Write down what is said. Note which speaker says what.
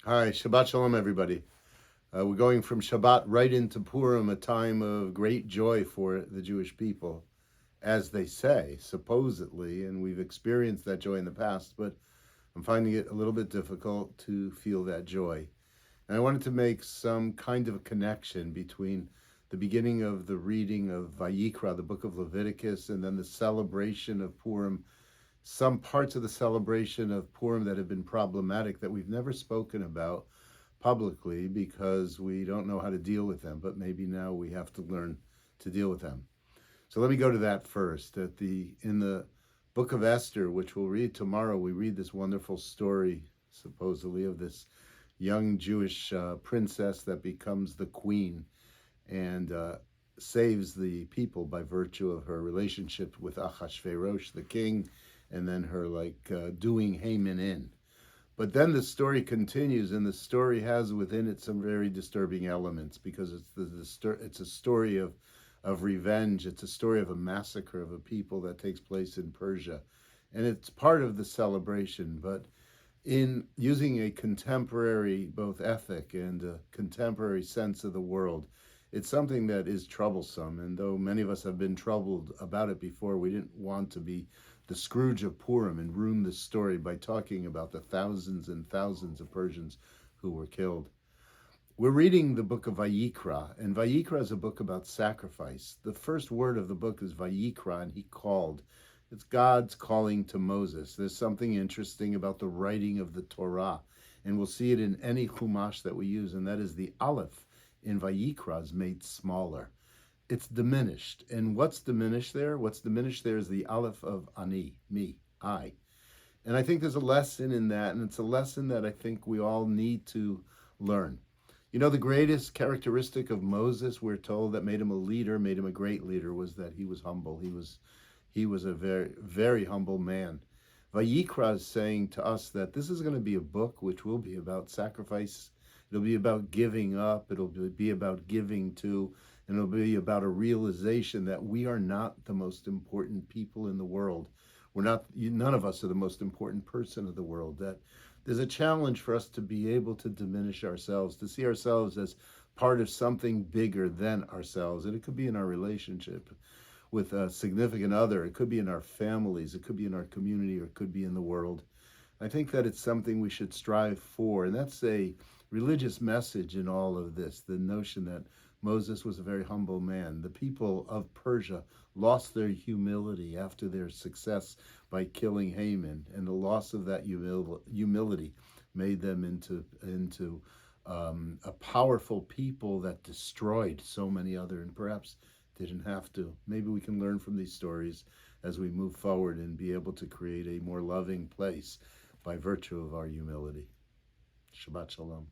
Speaker 1: Hi, Shabbat Shalom, everybody. We're going from Shabbat right into Purim, a time of great joy for the Jewish people, as they say, supposedly, and we've experienced that joy in the past, but I'm finding it a little bit difficult to feel that joy. And I wanted to make some kind of a connection between the beginning of the reading of Vayikra, the book of Leviticus, and then the celebration of Purim, some parts of the celebration of Purim that have been problematic that we've never spoken about publicly because we don't know how to deal with them, but maybe now we have to learn to deal with them. So let me go to that first. In the book of Esther, which we'll read tomorrow, we read this wonderful story, supposedly, of this young Jewish princess that becomes the queen and saves the people by virtue of her relationship with Achashverosh, the king, and then her doing Haman in. But then the story continues, and the story has within it some very disturbing elements because it's a story of revenge. It's a story of a massacre of a people that takes place in Persia, and it's part of the celebration. But in using a contemporary both ethic and a contemporary sense of the world, it's something that is troublesome. And though many of us have been troubled about it before, we didn't want to be the Scrooge of Purim and ruin the story by talking about the thousands and thousands of Persians who were killed. We're reading the book of Vayikra, and Vayikra is a book about sacrifice. The first word of the book is Vayikra, and he called. It's God's calling to Moses. There's something interesting about the writing of the Torah, and we'll see it in any Chumash that we use, and that is the Aleph in Vayikra is made smaller. It's diminished. And what's diminished there? What's diminished there is the Aleph of Ani, me, I. And I think there's a lesson in that, and it's a lesson that I think we all need to learn. You know, the greatest characteristic of Moses, we're told, that made him a leader, made him a great leader, was that he was humble. He was a very, very humble man. Vayikra is saying to us that this is going to be a book which will be about sacrifice. It'll be about giving up. It'll be about giving to, and it'll be about a realization that we are not the most important people in the world. None of us are the most important person of the world. That there's a challenge for us to be able to diminish ourselves, to see ourselves as part of something bigger than ourselves. And it could be in our relationship with a significant other. It could be in our families. It could be in our community, or it could be in the world. I think that it's something we should strive for. And that's a religious message in all of this, the notion that Moses was a very humble man. The people of Persia lost their humility after their success by killing Haman, and the loss of that humility made them into a powerful people that destroyed so many other, and perhaps didn't have to. Maybe we can learn from these stories as we move forward and be able to create a more loving place by virtue of our humility. Shabbat Shalom.